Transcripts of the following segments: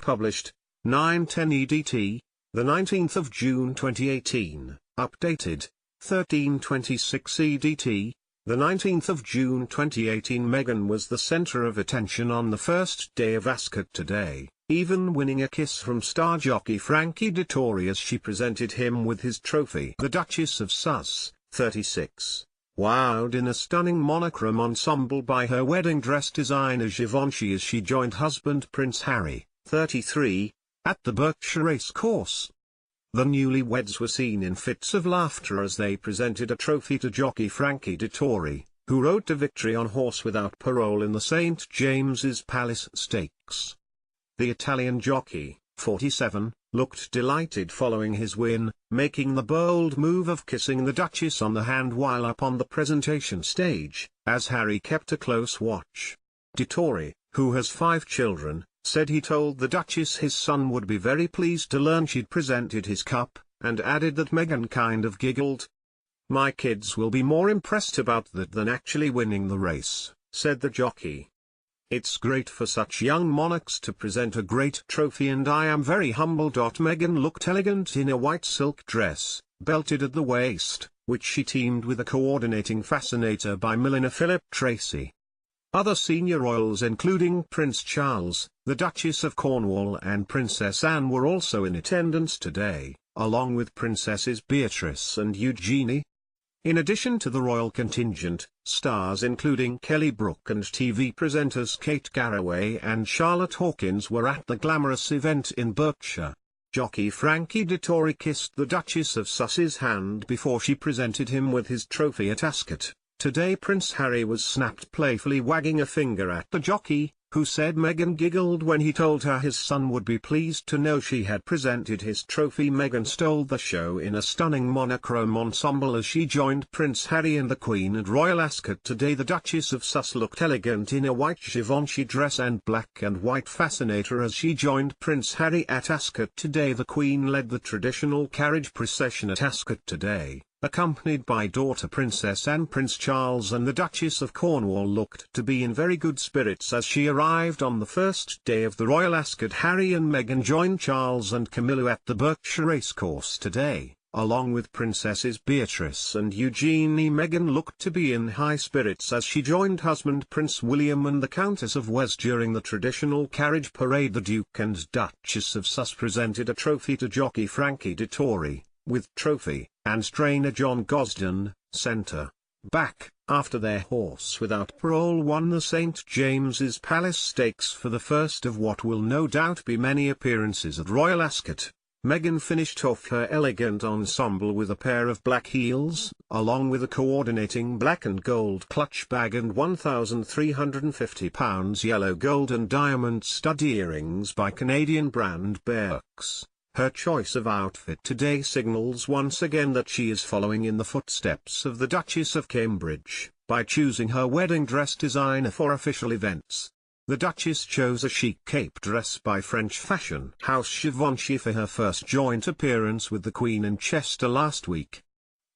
published, 9:10 EDT, the 19th of June 2018, updated, 13:26 EDT, the 19th of June 2018. Meghan was the center of attention on the first day of Ascot today, even winning a kiss from star jockey Frankie Dettori as she presented him with his trophy. The Duchess of Sussex, 36, wowed in a stunning monochrome ensemble by her wedding dress designer Givenchy as she joined husband Prince Harry, 33, at the Berkshire Racecourse. The newlyweds were seen in fits of laughter as they presented a trophy to jockey Frankie Dettori, who rode to victory on horse without parole in the St James's Palace Stakes. The Italian jockey, 47, looked delighted following his win, making the bold move of kissing the Duchess on the hand while up on the presentation stage, as Harry kept a close watch. Dettori, who has 5 children, said he told the Duchess his son would be very pleased to learn she'd presented his cup, and added that Meghan kind of giggled. "My kids will be more impressed about that than actually winning the race," said the jockey. "It's great for such young monarchs to present a great trophy and I am very humbled." Meghan looked elegant in a white silk dress, belted at the waist, which she teamed with a coordinating fascinator by milliner Philip Tracy. Other senior royals including Prince Charles, the Duchess of Cornwall and Princess Anne were also in attendance today, along with Princesses Beatrice and Eugenie. In addition to the royal contingent, stars including Kelly Brook and TV presenters Kate Garraway and Charlotte Hawkins were at the glamorous event in Berkshire. Jockey Frankie Dettori kissed the Duchess of Sussex's hand before she presented him with his trophy at Ascot. Today Prince Harry was snapped playfully wagging a finger at the jockey, who said Meghan giggled when he told her his son would be pleased to know she had presented his trophy. Meghan stole the show in a stunning monochrome ensemble as she joined Prince Harry and the Queen at Royal Ascot today. The Duchess of Sussex looked elegant in a white Givenchy dress and black and white fascinator as she joined Prince Harry at Ascot today. The Queen led the traditional carriage procession at Ascot today, accompanied by daughter Princess Anne. Prince Charles and the Duchess of Cornwall looked to be in very good spirits as she arrived on the first day of the Royal Ascot. Harry and Meghan joined Charles and Camilla at the Berkshire Racecourse today, along with Princesses Beatrice and Eugenie. Meghan looked to be in high spirits as she joined husband Prince William and the Countess of Wessex during the traditional carriage parade. The Duke and Duchess of Sussex presented a trophy to jockey Frankie Dettori, with trophy and trainer John Gosden, centre-back, after their horse without parole won the St James's Palace Stakes for the first of what will no doubt be many appearances at Royal Ascot. Meghan finished off her elegant ensemble with a pair of black heels, along with a coordinating black and gold clutch bag and £1,350 yellow gold and diamond stud earrings by Canadian brand Birks. Her choice of outfit today signals once again that she is following in the footsteps of the Duchess of Cambridge, by choosing her wedding dress designer for official events. The Duchess chose a chic cape dress by French fashion house Givenchy for her first joint appearance with the Queen in Chester last week.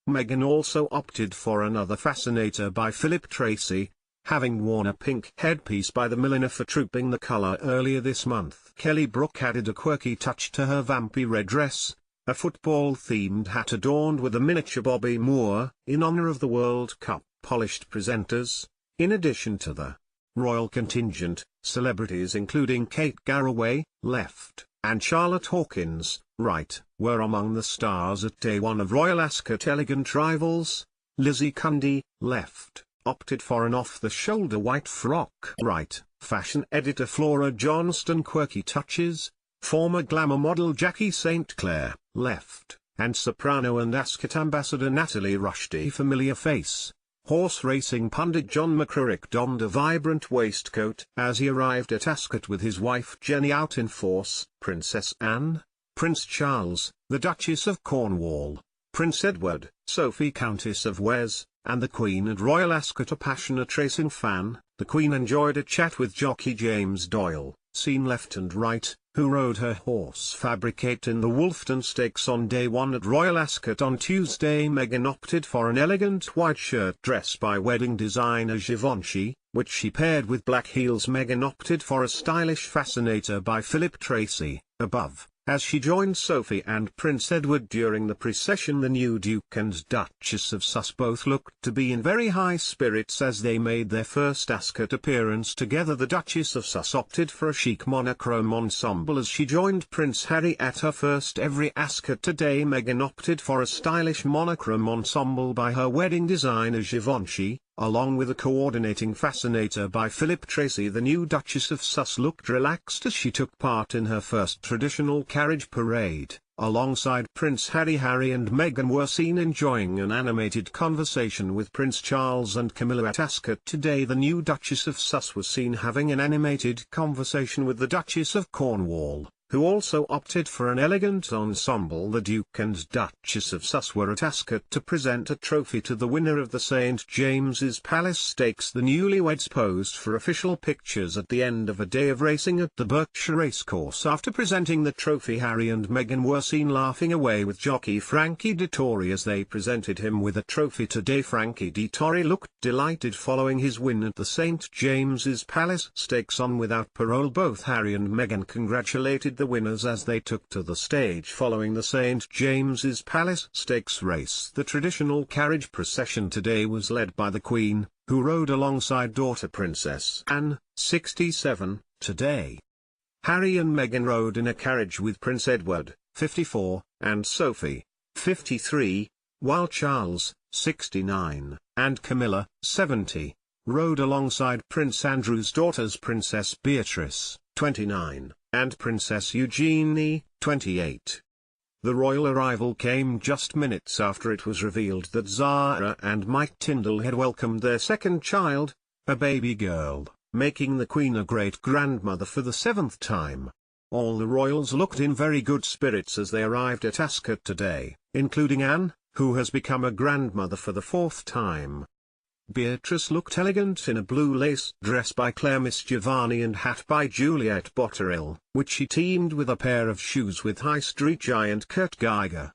Meghan also opted for another fascinator by Philip Tracy, having worn a pink headpiece by the milliner for Trooping the Colour earlier this month. Kelly Brook added a quirky touch to her vampy red dress, a football-themed hat adorned with a miniature Bobby Moore, in honor of the World Cup polished presenters. In addition to the royal contingent, celebrities including Kate Garraway, left, and Charlotte Hawkins, right, were among the stars at day one of Royal Ascot. Elegant rivals, Lizzie Cundy, left, opted for an off-the-shoulder white frock. Right, fashion editor Flora Johnston quirky touches, former glamour model Jackie St. Clair, left, and soprano and Ascot ambassador Natalie Rushdie familiar face. Horse racing pundit John McCririck donned a vibrant waistcoat as he arrived at Ascot with his wife Jenny out in force. Princess Anne, Prince Charles, the Duchess of Cornwall, Prince Edward, Sophie Countess of Wessex, and the Queen at Royal Ascot. A passionate racing fan, the Queen enjoyed a chat with jockey James Doyle, seen left and right, who rode her horse Fabricate in the Wolfton Stakes on day 1 at Royal Ascot on Tuesday. Meghan opted for an elegant white shirt dress by wedding designer Givenchy, which she paired with black heels. Meghan opted for a stylish fascinator by Philip Treacy, above. As she joined Sophie and Prince Edward during the procession, the new Duke and Duchess of Sussex both looked to be in very high spirits as they made their first Ascot appearance together. The Duchess of Sussex opted for a chic monochrome ensemble as she joined Prince Harry at her first ever Ascot today. Meghan opted for a stylish monochrome ensemble by her wedding designer Givenchy, along with a coordinating fascinator by Philip Treacy. The new Duchess of Sussex looked relaxed as she took part in her first traditional carriage parade. Alongside Prince Harry, Harry and Meghan were seen enjoying an animated conversation with Prince Charles and Camilla at Ascot today. The new Duchess of Sussex was seen having an animated conversation with the Duchess of Cornwall, who also opted for an elegant ensemble. The Duke and Duchess of Sussex were at Ascot to present a trophy to the winner of the St James's Palace Stakes. The newlyweds posed for official pictures at the end of a day of racing at the Berkshire Racecourse. After presenting the trophy, Harry and Meghan were seen laughing away with jockey Frankie Dettori as they presented him with a trophy today. Frankie Dettori looked delighted following his win at the St James's Palace Stakes on Without Parole. Both Harry and Meghan congratulated the winners as they took to the stage following the St James's Palace Stakes race. The traditional carriage procession today was led by the Queen, who rode alongside daughter Princess Anne, 67, today. Harry and Meghan rode in a carriage with Prince Edward, 54, and Sophie, 53, while Charles, 69, and Camilla, 70, rode alongside Prince Andrew's daughters Princess Beatrice, 29, and Princess Eugenie, 28. The royal arrival came just minutes after it was revealed that Zara and Mike Tindall had welcomed their second child, a baby girl, making the Queen a great-grandmother for the 7th time. All the royals looked in very good spirits as they arrived at Ascot today, including Anne, who has become a grandmother for the 4th time. Beatrice looked elegant in a blue lace dress by Claire Miss Giovanni and hat by Juliette Botterill, which she teamed with a pair of shoes with High Street giant Kurt Geiger.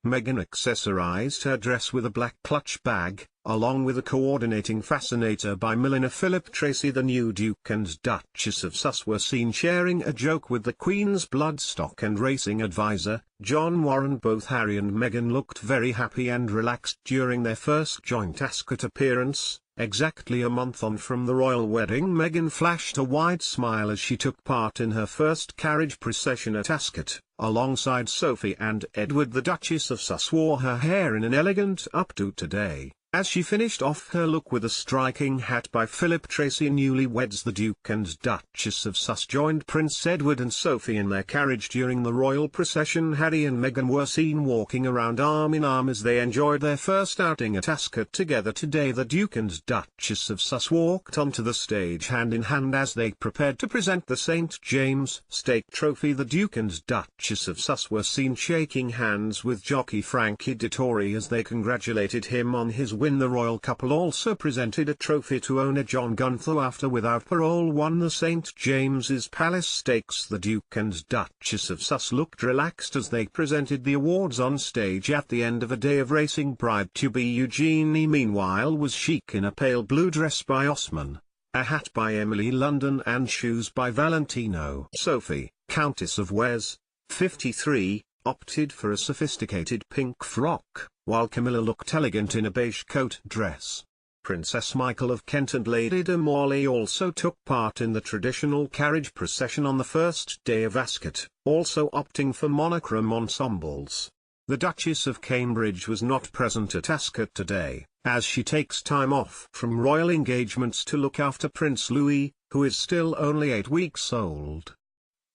Meghan accessorized her dress with a black clutch bag, along with a coordinating fascinator by milliner Philip Treacy. The new Duke and Duchess of Sussex were seen sharing a joke with the Queen's bloodstock and racing advisor, John Warren. Both Harry and Meghan looked very happy and relaxed during their first joint Ascot appearance. Exactly a month on from the royal wedding, Meghan flashed a wide smile as she took part in her first carriage procession at Ascot, alongside Sophie and Edward. The Duchess of Sussex wore her hair in an elegant updo today, as she finished off her look with a striking hat by Philip Treacy. Newlyweds the Duke and Duchess of Sussex joined Prince Edward and Sophie in their carriage during the royal procession. Harry and Meghan were seen walking around arm in arm as they enjoyed their first outing at Ascot together today. The Duke and Duchess of Sussex walked onto the stage hand in hand as they prepared to present the St James Stake trophy. The Duke and Duchess of Sussex were seen shaking hands with jockey Frankie Dettori as they congratulated him on his win. The royal couple also presented a trophy to owner John Gunther after Without Parole won the St James's Palace Stakes. The Duke and Duchess of Sussex looked relaxed as they presented the awards on stage at the end of a day of racing. Bride-to-be Eugenie meanwhile was chic in a pale blue dress by Osman, a hat by Emily London and shoes by Valentino. Sophie, Countess of Wes, 53, opted for a sophisticated pink frock, while Camilla looked elegant in a beige coat dress. Princess Michael of Kent and Lady de Morley also took part in the traditional carriage procession on the first day of Ascot, also opting for monochrome ensembles. The Duchess of Cambridge was not present at Ascot today, as she takes time off from royal engagements to look after Prince Louis, who is still only 8 weeks old.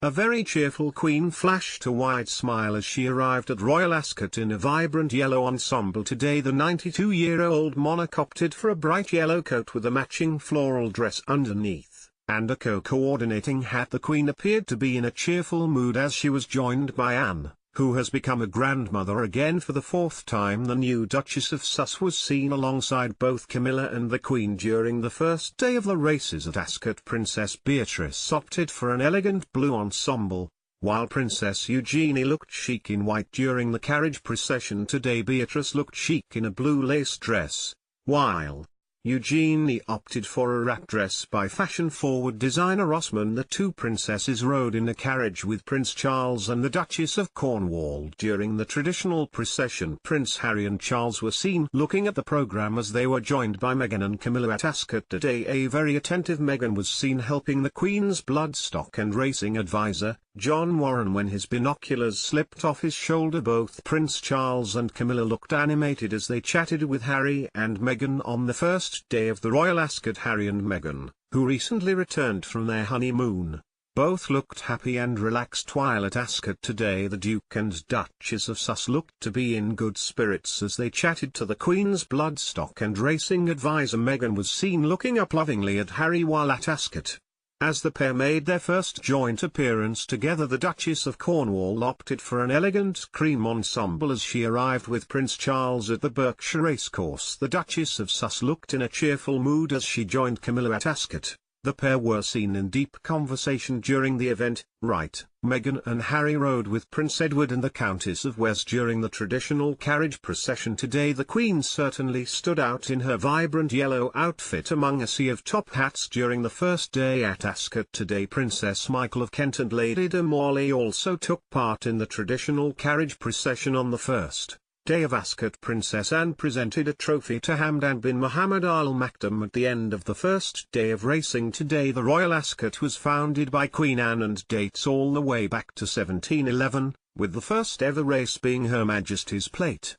A very cheerful Queen flashed a wide smile as she arrived at Royal Ascot in a vibrant yellow ensemble today. The 92-year-old monarch opted for a bright yellow coat with a matching floral dress underneath, and a coordinating hat. The Queen appeared to be in a cheerful mood as she was joined by Anne, who has become a grandmother again for the 4th time. The new Duchess of Sussex was seen alongside both Camilla and the Queen during the first day of the races at Ascot. Princess Beatrice opted for an elegant blue ensemble, While Princess Eugenie looked chic in white during the carriage procession today, Beatrice looked chic in a blue lace dress, while Eugenie opted for a wrap dress by fashion-forward designer Osman. The two princesses rode in a carriage with Prince Charles and the Duchess of Cornwall during the traditional procession. Prince Harry and Charles were seen looking at the programme as they were joined by Meghan and Camilla at Ascot today. A very attentive Meghan was seen helping the Queen's bloodstock and racing advisor, John Warren, when his binoculars slipped off his shoulder. Both Prince Charles and Camilla looked animated as they chatted with Harry and Meghan on the first day of the Royal Ascot. Harry and Meghan, who recently returned from their honeymoon, both looked happy and relaxed while at Ascot today. The Duke and Duchess of Sussex looked to be in good spirits as they chatted to the Queen's bloodstock and racing advisor. Meghan was seen looking up lovingly at Harry while at Ascot. As the pair made their first joint appearance together, the Duchess of Cornwall opted for an elegant cream ensemble as she arrived with Prince Charles at the Berkshire racecourse. The Duchess of Sussex looked in a cheerful mood as she joined Camilla at Ascot. The pair were seen in deep conversation during the event. Meghan and Harry rode with Prince Edward and the Countess of Wessex during the traditional carriage procession today. The Queen certainly stood out in her vibrant yellow outfit among a sea of top hats during the first day at Ascot today. Princess Michael of Kent and Lady de Morley also took part in the traditional carriage procession on the first day of Ascot. Princess Anne presented a trophy to Hamdan bin Mohammed Al Maktoum at the end of the first day of racing today. The Royal Ascot was founded by Queen Anne and dates all the way back to 1711, with the first ever race being Her Majesty's Plate.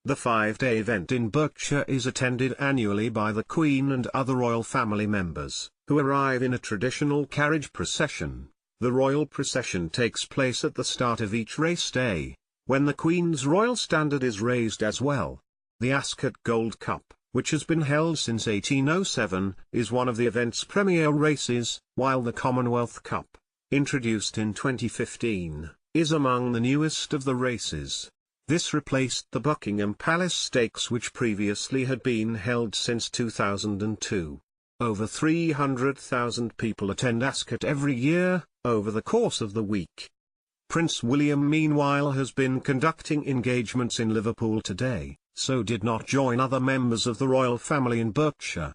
The 5-day event in Berkshire is attended annually by the Queen and other royal family members, who arrive in a traditional carriage procession. The royal procession takes place at the start of each race day, when the Queen's royal standard is raised as well. The Ascot Gold Cup, which has been held since 1807, is one of the event's premier races, while the Commonwealth Cup, introduced in 2015, is among the newest of the races. This replaced the Buckingham Palace Stakes, which previously had been held since 2002. Over 300,000 people attend Ascot every year, over the course of the week. Prince William meanwhile has been conducting engagements in Liverpool today, so did not join other members of the royal family in Berkshire.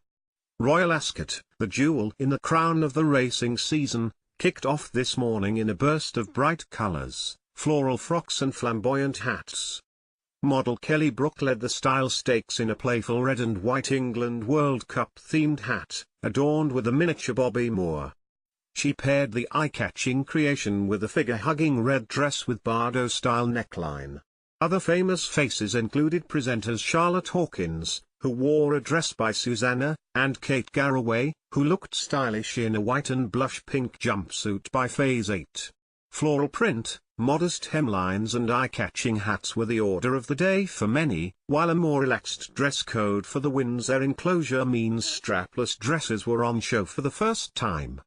Royal Ascot, the jewel in the crown of the racing season, kicked off this morning in a burst of bright colours, floral frocks and flamboyant hats. Model Kelly Brook led the Style Stakes in a playful red and white England World Cup themed hat, adorned with a miniature Bobby Moore. She paired the eye-catching creation with a figure-hugging red dress with Bardot-style neckline. Other famous faces included presenters Charlotte Hawkins, who wore a dress by Susanna, and Kate Garraway, who looked stylish in a white and blush pink jumpsuit by Phase 8. Floral print, modest hemlines and eye-catching hats were the order of the day for many, while a more relaxed dress code for the Windsor enclosure means strapless dresses were on show for the first time.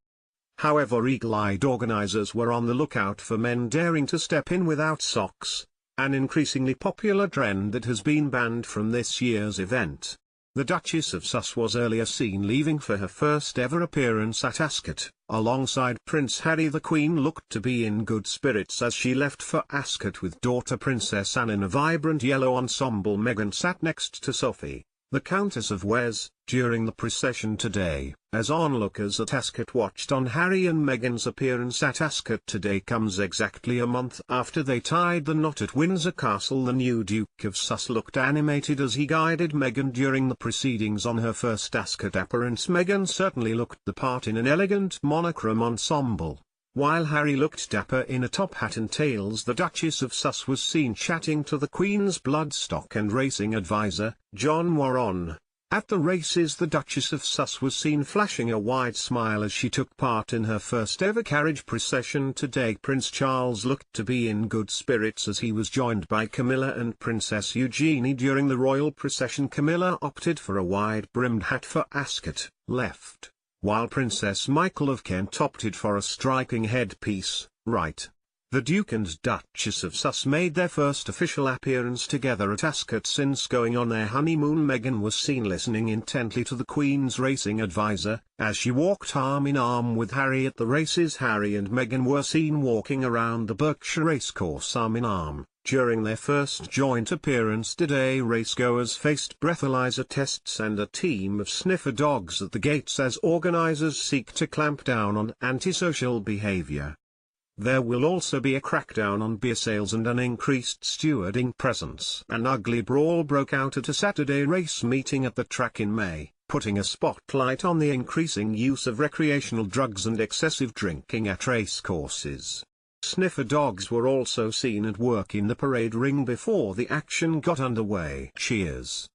However, eagle-eyed organizers were on the lookout for men daring to step in without socks, an increasingly popular trend that has been banned from this year's event. The Duchess of Sussex was earlier seen leaving for her first ever appearance at Ascot. Alongside Prince Harry, the Queen looked to be in good spirits as she left for Ascot with daughter Princess Anne in a vibrant yellow ensemble. Meghan sat next to Sophie, the Countess of Wessex, during the procession today. As onlookers at Ascot watched on, Harry and Meghan's appearance at Ascot today comes exactly a month after they tied the knot at Windsor Castle. The new Duke of Sussex looked animated as he guided Meghan during the proceedings on her first Ascot appearance. Meghan certainly looked the part in an elegant monochrome ensemble, while Harry looked dapper in a top hat and tails. The Duchess of Sussex was seen chatting to the Queen's bloodstock and racing advisor, John Warren. At the races, the Duchess of Sussex was seen flashing a wide smile as she took part in her first ever carriage procession today. Prince Charles looked to be in good spirits as he was joined by Camilla and Princess Eugenie during the royal procession. Camilla opted for a wide-brimmed hat for Ascot, left, while Princess Michael of Kent opted for a striking headpiece, right. The Duke and Duchess of Sussex made their first official appearance together at Ascot since going on their honeymoon. Meghan was seen listening intently to the Queen's racing advisor, as she walked arm in arm with Harry at the races. Harry and Meghan were seen walking around the Berkshire racecourse arm in arm. During their first joint appearance today, racegoers faced breathalyzer tests and a team of sniffer dogs at the gates as organisers seek to clamp down on antisocial behaviour. There will also be a crackdown on beer sales and an increased stewarding presence. An ugly brawl broke out at a Saturday race meeting at the track in May, putting a spotlight on the increasing use of recreational drugs and excessive drinking at racecourses. Sniffer dogs were also seen at work in the parade ring before the action got underway. Cheers!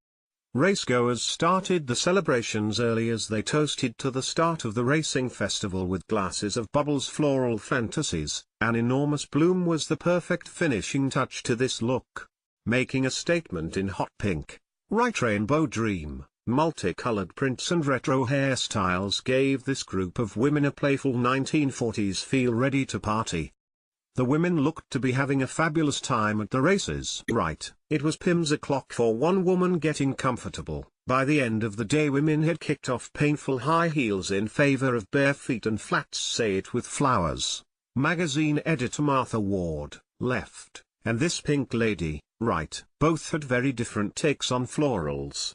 Racegoers started the celebrations early as they toasted to the start of the racing festival with glasses of bubbles. Floral fantasies. An enormous bloom was the perfect finishing touch to this look. Making a statement in hot pink, bright rainbow dream, multicolored prints and retro hairstyles gave this group of women a playful 1940s feel, ready to party. The women looked to be having a fabulous time at the races. Right, it was Pim's o'clock for one woman getting comfortable. By the end of the day, women had kicked off painful high heels in favor of bare feet and flats. Say it with flowers. Magazine editor Martha Ward, left, and this pink lady, right, both had very different takes on florals.